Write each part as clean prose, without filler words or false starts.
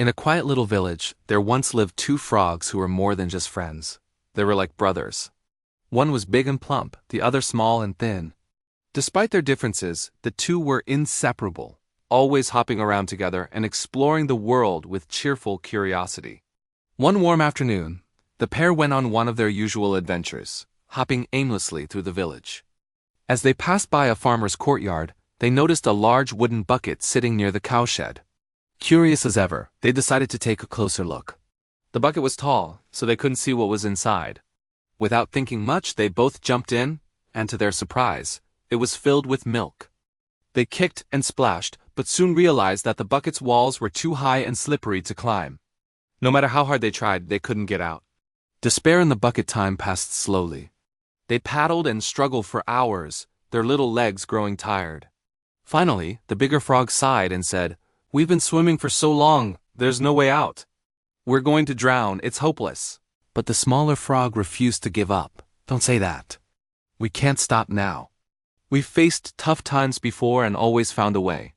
In a quiet little village, there once lived two frogs who were more than just friends. They were like brothers. One was big and plump, the other small and thin. Despite their differences, the two were inseparable, always hopping around together and exploring the world with cheerful curiosity. One warm afternoon, the pair went on one of their usual adventures, hopping aimlessly through the village. As they passed by a farmer's courtyard, they noticed a large wooden bucket sitting near the cowshed. Curious as ever, they decided to take a closer look. The bucket was tall, so they couldn't see what was inside. Without thinking much, they both jumped in, and to their surprise, it was filled with milk. They kicked and splashed, but soon realized that the bucket's walls were too high and slippery to climb. No matter how hard they tried, they couldn't get out. Despair in the bucket time passed slowly. They paddled and struggled for hours, their little legs growing tired. Finally, the bigger frog sighed and said, "We've been swimming for so long, there's no way out. We're going to drown, it's hopeless." But the smaller frog refused to give up. "Don't say that. We can't stop now. We've faced tough times before and always found a way.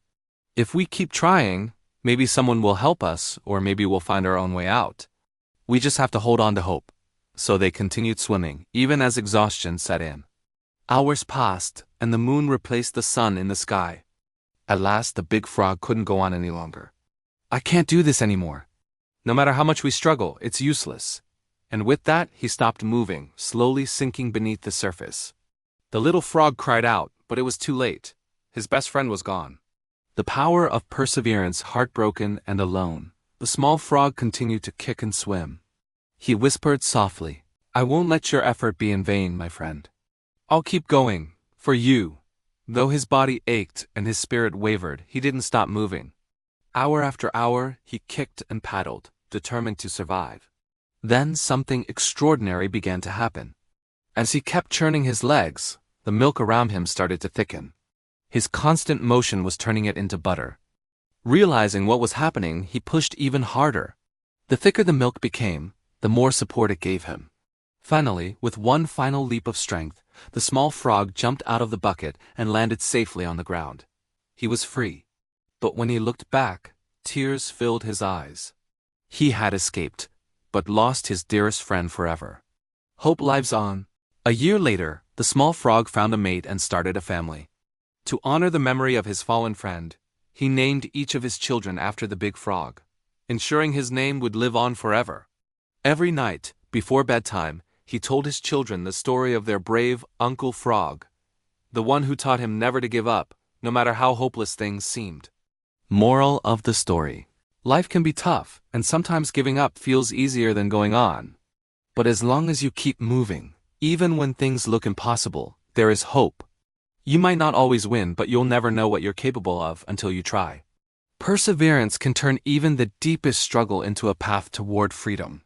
If we keep trying, maybe someone will help us, or maybe we'll find our own way out. We just have to hold on to hope." So they continued swimming, even as exhaustion set in. Hours passed, and the moon replaced the sun in the sky. At last, the big frog couldn't go on any longer. "I can't do this anymore. No matter how much we struggle, it's useless." And with that, he stopped moving, slowly sinking beneath the surface. The little frog cried out, but it was too late. His best friend was gone. The power of perseverance, heartbroken and alone, the small frog continued to kick and swim. He whispered softly, "I won't let your effort be in vain, my friend. I'll keep going, for you." Though his body ached and his spirit wavered, he didn't stop moving. Hour after hour, he kicked and paddled, determined to survive. Then something extraordinary began to happen. As he kept churning his legs, the milk around him started to thicken. His constant motion was turning it into butter. Realizing what was happening, he pushed even harder. The thicker the milk became, the more support it gave him. Finally, with one final leap of strength, the small frog jumped out of the bucket and landed safely on the ground. He was free. But when he looked back, tears filled his eyes. He had escaped, but lost his dearest friend forever. Hope lives on. A year later, the small frog found a mate and started a family. To honor the memory of his fallen friend, he named each of his children after the big frog, ensuring his name would live on forever. Every night, before bedtime, he told his children the story of their brave Uncle Frog, the one who taught him never to give up, no matter how hopeless things seemed. Moral of the story: life can be tough, and sometimes giving up feels easier than going on. But as long as you keep moving, even when things look impossible, there is hope. You might not always win, but you'll never know what you're capable of until you try. Perseverance can turn even the deepest struggle into a path toward freedom.